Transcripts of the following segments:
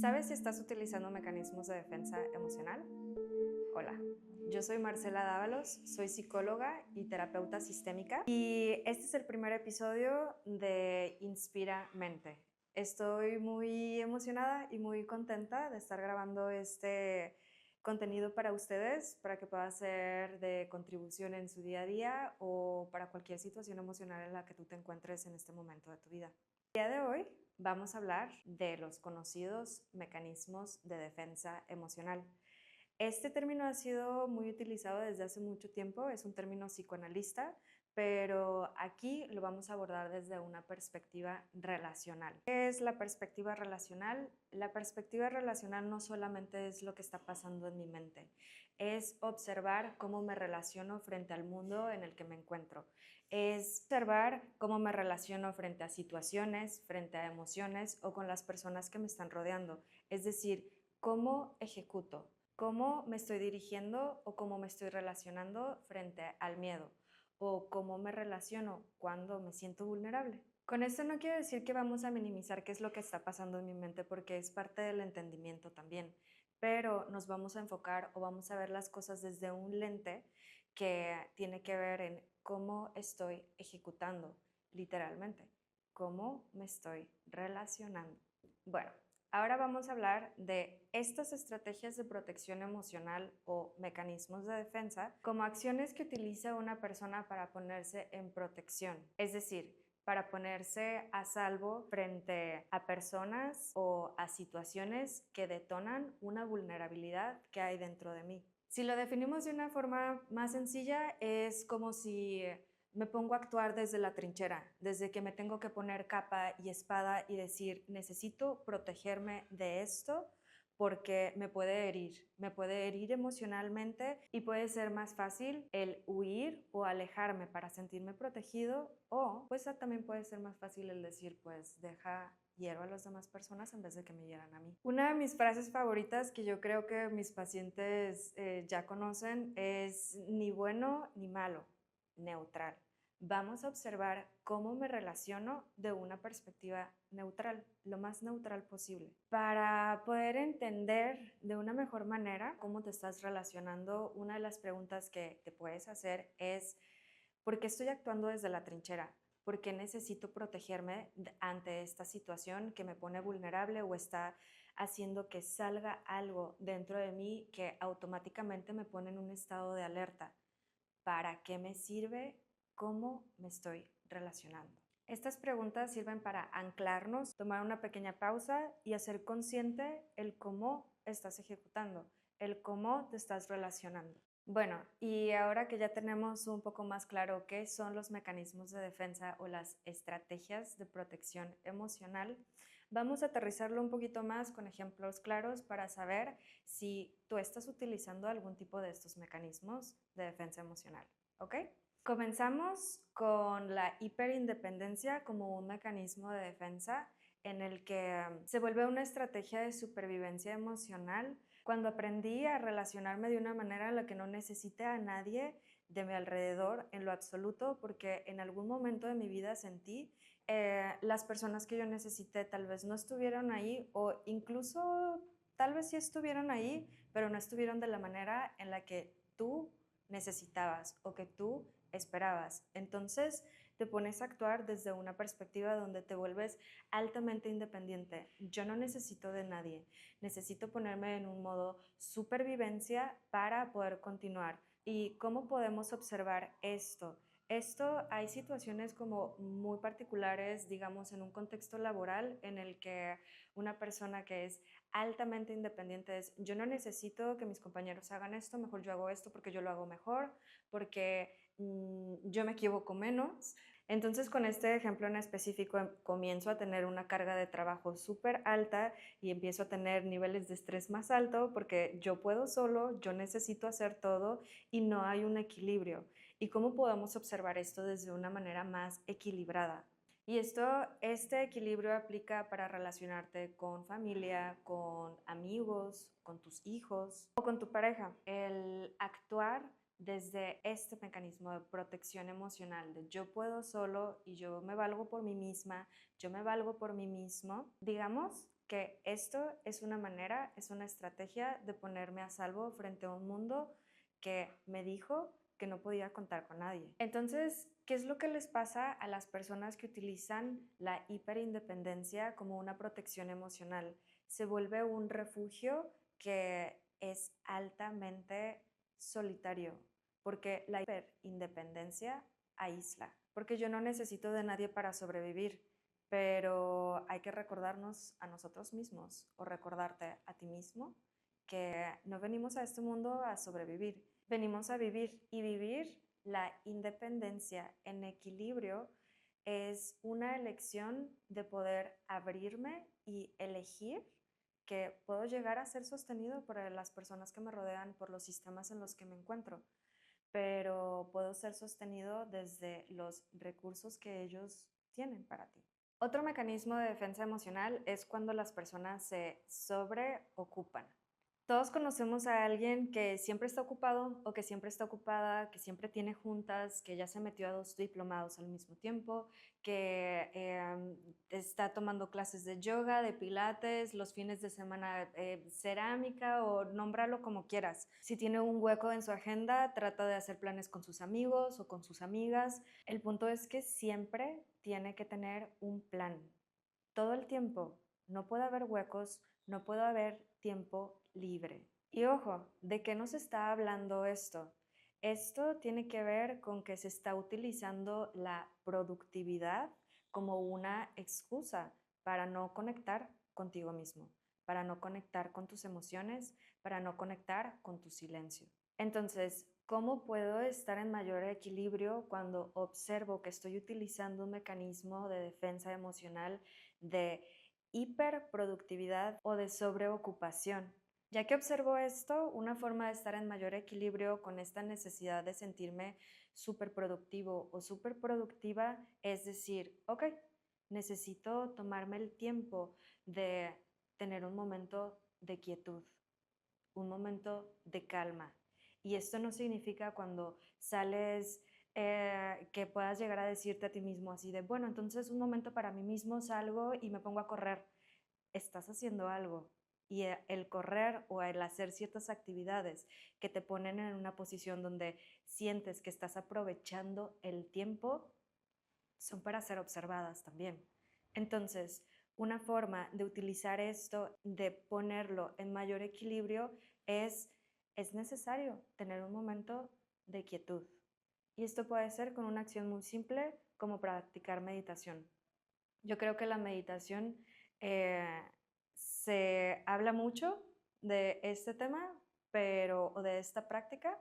¿Sabes si estás utilizando mecanismos de defensa emocional? Hola, yo soy Marcela Dávalos, soy psicóloga y terapeuta sistémica y este es el primer episodio de Inspira Mente. Estoy muy emocionada y muy contenta de estar grabando este contenido para ustedes, para que pueda ser de contribución en su día a día o para cualquier situación emocional en la que tú te encuentres en este momento de tu vida. El día de hoy vamos a hablar de los conocidos mecanismos de defensa emocional. Este término ha sido muy utilizado desde hace mucho tiempo, es un término psicoanalista, pero aquí lo vamos a abordar desde una perspectiva relacional. ¿Qué es la perspectiva relacional? La perspectiva relacional no solamente es lo que está pasando en mi mente, es observar cómo me relaciono frente al mundo en el que me encuentro. Es observar cómo me relaciono frente a situaciones, frente a emociones o con las personas que me están rodeando. Es decir, cómo ejecuto, cómo me estoy dirigiendo o cómo me estoy relacionando frente al miedo o cómo me relaciono cuando me siento vulnerable. Con esto no quiero decir que vamos a minimizar qué es lo que está pasando en mi mente porque es parte del entendimiento también, pero nos vamos a enfocar o vamos a ver las cosas desde un lente que tiene que ver en cómo estoy ejecutando, literalmente, cómo me estoy relacionando. Bueno, ahora vamos a hablar de estas estrategias de protección emocional o mecanismos de defensa como acciones que utiliza una persona para ponerse en protección, es decir, para ponerse a salvo frente a personas o a situaciones que detonan una vulnerabilidad que hay dentro de mí. Si lo definimos de una forma más sencilla, es como si me pongo a actuar desde la trinchera, desde que me tengo que poner capa y espada y decir, necesito protegerme de esto porque me puede herir emocionalmente y puede ser más fácil el huir o alejarme para sentirme protegido o pues también puede ser más fácil el decir, pues hiero a las demás personas en vez de que me hieran a mí. Una de mis frases favoritas que yo creo que mis pacientes ya conocen es ni bueno ni malo, neutral. Vamos a observar cómo me relaciono de una perspectiva neutral, lo más neutral posible, para poder entender de una mejor manera cómo te estás relacionando. Una de las preguntas que te puedes hacer es, ¿por qué estoy actuando desde la trinchera? ¿Por qué necesito protegerme ante esta situación que me pone vulnerable o está haciendo que salga algo dentro de mí que automáticamente me pone en un estado de alerta? ¿Para qué me sirve? ¿Cómo me estoy relacionando? Estas preguntas sirven para anclarnos, tomar una pequeña pausa y hacer consciente el cómo estás ejecutando, el cómo te estás relacionando. Bueno, y ahora que ya tenemos un poco más claro qué son los mecanismos de defensa o las estrategias de protección emocional, vamos a aterrizarlo un poquito más con ejemplos claros para saber si tú estás utilizando algún tipo de estos mecanismos de defensa emocional, ¿ok? Comenzamos con la hiperindependencia como un mecanismo de defensa en el que se vuelve una estrategia de supervivencia emocional cuando aprendí a relacionarme de una manera en la que no necesite a nadie de mi alrededor en lo absoluto, porque en algún momento de mi vida sentí las personas que yo necesité tal vez no estuvieron ahí o incluso tal vez sí estuvieron ahí, pero no estuvieron de la manera en la que tú necesitabas o que tú esperabas. Entonces te pones a actuar desde una perspectiva donde te vuelves altamente independiente. Yo no necesito de nadie, necesito ponerme en un modo supervivencia para poder continuar. ¿Y cómo podemos observar esto? Hay situaciones como muy particulares, digamos, en un contexto laboral en el que una persona que es altamente independiente es, yo no necesito que mis compañeros hagan esto, mejor yo hago esto porque yo lo hago mejor, porque yo me equivoco menos. Entonces, con este ejemplo en específico, comienzo a tener una carga de trabajo súper alta y empiezo a tener niveles de estrés más alto porque yo puedo solo, yo necesito hacer todo y no hay un equilibrio. ¿Y cómo podemos observar esto desde una manera más equilibrada? Y este equilibrio aplica para relacionarte con familia, con amigos, con tus hijos o con tu pareja. El actuar desde este mecanismo de protección emocional de yo puedo solo y yo me valgo por mí misma, yo me valgo por mí mismo, digamos que esto es una manera, es una estrategia de ponerme a salvo frente a un mundo que me dijo que no podía contar con nadie. Entonces, ¿qué es lo que les pasa a las personas que utilizan la hiperindependencia como una protección emocional? Se vuelve un refugio que es altamente solitario, porque la hiperindependencia aísla, porque yo no necesito de nadie para sobrevivir, pero hay que recordarnos a nosotros mismos o recordarte a ti mismo que no venimos a este mundo a sobrevivir, venimos a vivir, y vivir la independencia en equilibrio es una elección de poder abrirme y elegir que puedo llegar a ser sostenido por las personas que me rodean, por los sistemas en los que me encuentro, pero puedo ser sostenido desde los recursos que ellos tienen para ti. Otro mecanismo de defensa emocional es cuando las personas se sobreocupan. Todos conocemos a alguien que siempre está ocupado o que siempre está ocupada, que siempre tiene juntas, que ya se metió a 2 diplomados al mismo tiempo, que está tomando clases de yoga, de pilates, los fines de semana cerámica, o nómbralo como quieras. Si tiene un hueco en su agenda, trata de hacer planes con sus amigos o con sus amigas. El punto es que siempre tiene que tener un plan. Todo el tiempo. No puede haber huecos, no puede haber tiempo libre. Y ojo, ¿de qué nos está hablando esto? Esto tiene que ver con que se está utilizando la productividad como una excusa para no conectar contigo mismo, para no conectar con tus emociones, para no conectar con tu silencio. Entonces, ¿cómo puedo estar en mayor equilibrio cuando observo que estoy utilizando un mecanismo de defensa emocional de hiperproductividad o de sobreocupación? Ya que observo esto, una forma de estar en mayor equilibrio con esta necesidad de sentirme súper productivo o súper productiva es decir, ok, necesito tomarme el tiempo de tener un momento de quietud, un momento de calma. Y esto no significa cuando sales que puedas llegar a decirte a ti mismo así de, bueno, entonces un momento para mí mismo, salgo y me pongo a correr. Estás haciendo algo, y el correr o el hacer ciertas actividades que te ponen en una posición donde sientes que estás aprovechando el tiempo son para ser observadas también. Entonces, una forma de utilizar esto, de ponerlo en mayor equilibrio, es necesario tener un momento de quietud. Y esto puede ser con una acción muy simple como practicar meditación. Yo creo que la meditación se habla mucho de este tema, o de esta práctica,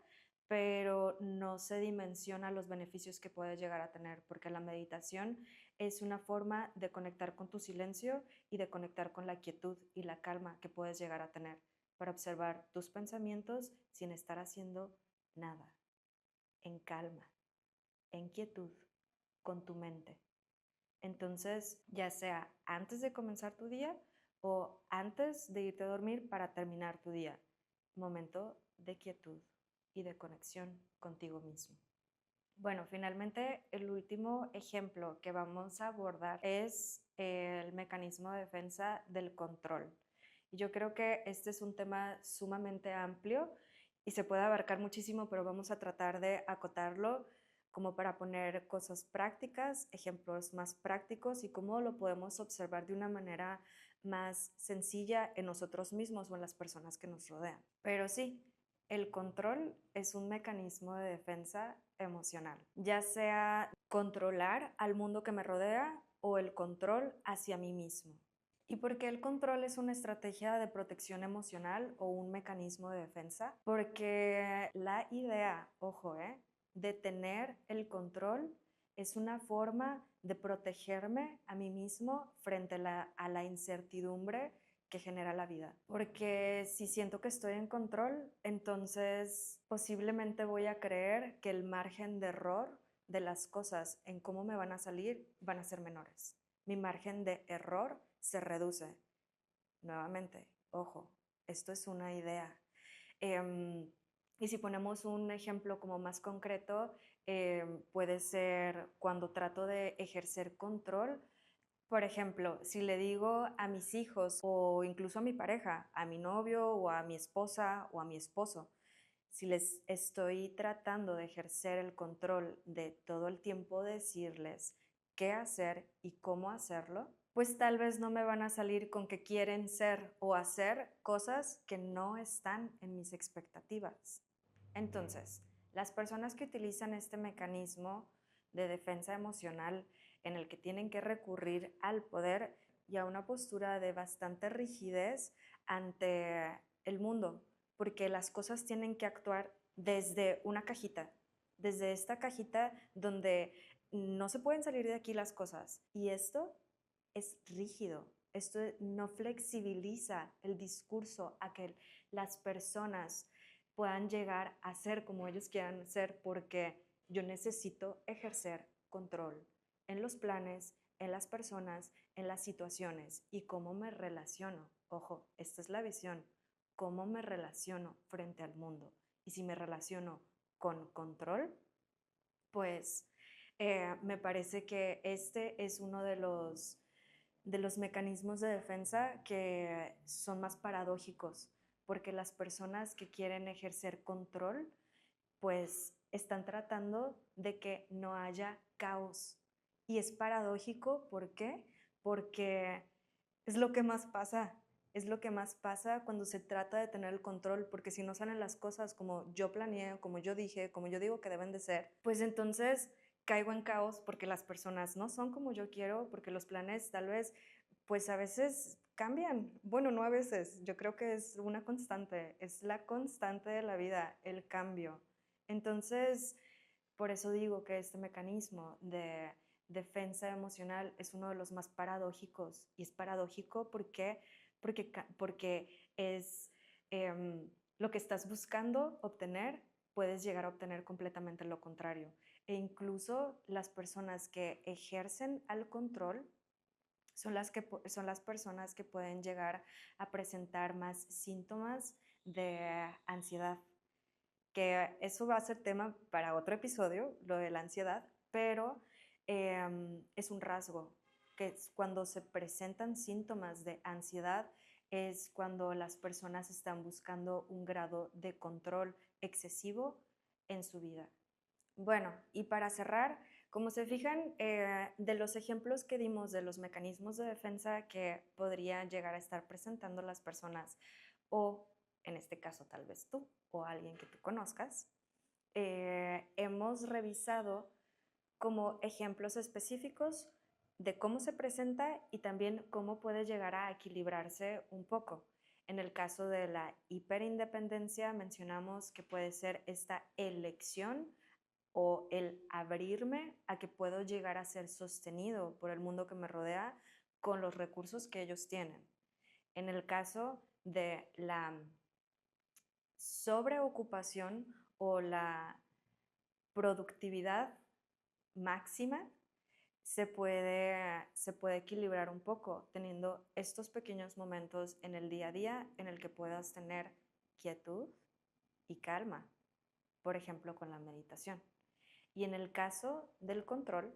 pero no se dimensiona los beneficios que puede llegar a tener, porque la meditación es una forma de conectar con tu silencio y de conectar con la quietud y la calma que puedes llegar a tener para observar tus pensamientos sin estar haciendo nada, en calma, en quietud, con tu mente. Entonces, ya sea antes de comenzar tu día o antes de irte a dormir para terminar tu día, momento de quietud y de conexión contigo mismo. Bueno, finalmente el último ejemplo que vamos a abordar es el mecanismo de defensa del control. Y yo creo que este es un tema sumamente amplio y se puede abarcar muchísimo, pero vamos a tratar de acotarlo como para poner cosas prácticas, ejemplos más prácticos y cómo lo podemos observar de una manera más sencilla en nosotros mismos o en las personas que nos rodean. Pero sí, el control es un mecanismo de defensa emocional, ya sea controlar al mundo que me rodea o el control hacia mí mismo. ¿Y por qué el control es una estrategia de protección emocional o un mecanismo de defensa? Porque la idea, ojo, de tener el control es una forma de protegerme a mí mismo frente a la incertidumbre que genera la vida. Porque si siento que estoy en control, entonces posiblemente voy a creer que el margen de error de las cosas en cómo me van a salir van a ser menores. Mi margen de error se reduce. Nuevamente, ojo, esto es una idea. Y si ponemos un ejemplo como más concreto, puede ser cuando trato de ejercer control Por ejemplo, si le digo a mis hijos o incluso a mi pareja, a mi novio o a mi esposa o a mi esposo, si les estoy tratando de ejercer el control de todo el tiempo decirles qué hacer y cómo hacerlo, pues tal vez no me van a salir con que quieren ser o hacer cosas que no están en mis expectativas. Entonces, las personas que utilizan este mecanismo de defensa emocional en el que tienen que recurrir al poder y a una postura de bastante rigidez ante el mundo, porque las cosas tienen que actuar desde una cajita, desde esta cajita donde no se pueden salir de aquí las cosas. Y esto es rígido, esto no flexibiliza el discurso a que las personas puedan llegar a ser como ellos quieran ser, porque yo necesito ejercer control en los planes, en las personas, en las situaciones y cómo me relaciono. Ojo, esta es la visión, cómo me relaciono frente al mundo. Y si me relaciono con control, pues me parece que este es uno de los mecanismos de defensa que son más paradójicos, porque las personas que quieren ejercer control, pues están tratando de que no haya caos. Y es paradójico, ¿por qué? Porque es lo que más pasa, es lo que más pasa cuando se trata de tener el control, porque si no salen las cosas como yo planeé, como yo dije, como yo digo que deben de ser, pues entonces caigo en caos porque las personas no son como yo quiero, porque los planes tal vez, pues a veces cambian. Bueno, no a veces, yo creo que es una constante, es la constante de la vida, el cambio. Entonces, por eso digo que este mecanismo de defensa emocional es uno de los más paradójicos. Y es paradójico porque es lo que estás buscando obtener, puedes llegar a obtener completamente lo contrario. E incluso las personas que ejercen al control son las personas que pueden llegar a presentar más síntomas de ansiedad, que eso va a ser tema para otro episodio, lo de la ansiedad, pero es un rasgo, que es cuando se presentan síntomas de ansiedad, es cuando las personas están buscando un grado de control excesivo en su vida. Bueno, y para cerrar, como se fijan, de los ejemplos que dimos de los mecanismos de defensa que podrían llegar a estar presentando las personas, o en este caso tal vez tú o alguien que tú conozcas, hemos revisado como ejemplos específicos de cómo se presenta y también cómo puede llegar a equilibrarse un poco. En el caso de la hiperindependencia mencionamos que puede ser esta elección o el abrirme a que puedo llegar a ser sostenido por el mundo que me rodea con los recursos que ellos tienen. En el caso de la sobreocupación o la productividad máxima, se puede equilibrar un poco teniendo estos pequeños momentos en el día a día en el que puedas tener quietud y calma, por ejemplo, con la meditación. Y en el caso del control,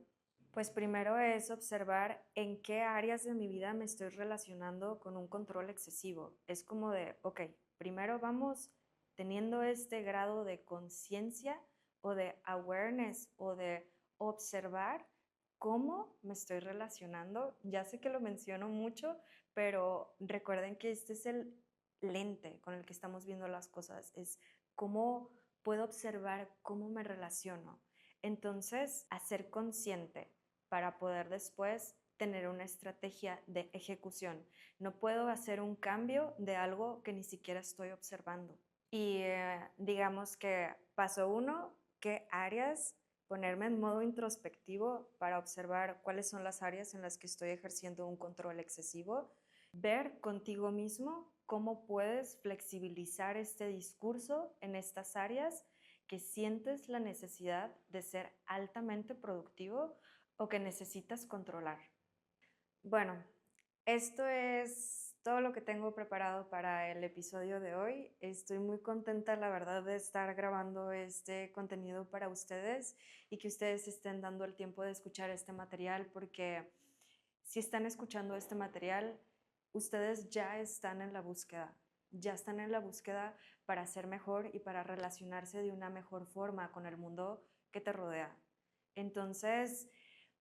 pues primero es observar en qué áreas de mi vida me estoy relacionando con un control excesivo. Es como de, ok, primero vamos teniendo este grado de conciencia o de awareness o de observar cómo me estoy relacionando. Ya sé que lo menciono mucho, pero recuerden que este es el lente con el que estamos viendo las cosas. Es cómo puedo observar cómo me relaciono. Entonces, hacer consciente para poder después tener una estrategia de ejecución. No puedo hacer un cambio de algo que ni siquiera estoy observando. Y digamos que paso uno, ¿qué áreas? Ponerme en modo introspectivo para observar cuáles son las áreas en las que estoy ejerciendo un control excesivo. Ver contigo mismo cómo puedes flexibilizar este discurso en estas áreas que sientes la necesidad de ser altamente productivo o que necesitas controlar. Bueno, esto es todo lo que tengo preparado para el episodio de hoy. Estoy muy contenta, la verdad, de estar grabando este contenido para ustedes y que ustedes estén dando el tiempo de escuchar este material porque Si están escuchando este material, ustedes ya están en la búsqueda. Ya están en la búsqueda para ser mejor y para relacionarse de una mejor forma con el mundo que te rodea. Entonces,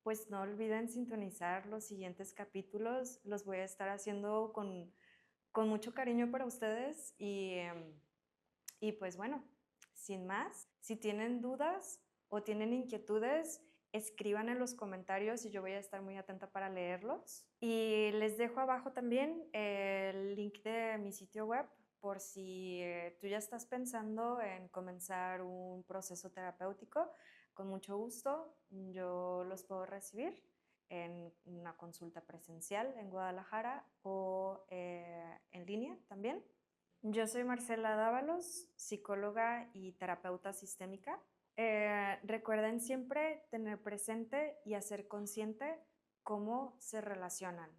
pues no olviden sintonizar los siguientes capítulos. Los voy a estar haciendo con mucho cariño para ustedes y pues bueno, sin más, si tienen dudas o tienen inquietudes, escriban en los comentarios y yo voy a estar muy atenta para leerlos. Y les dejo abajo también el link de mi sitio web por si tú ya estás pensando en comenzar un proceso terapéutico. Con mucho gusto yo los puedo recibir en una consulta presencial en Guadalajara o en línea también. Yo soy Marcela Dávalos, psicóloga y terapeuta sistémica. Recuerden siempre tener presente y hacer consciente cómo se relacionan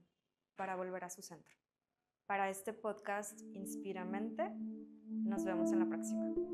para volver a su centro. Para este podcast Inspiramente, nos vemos en la próxima.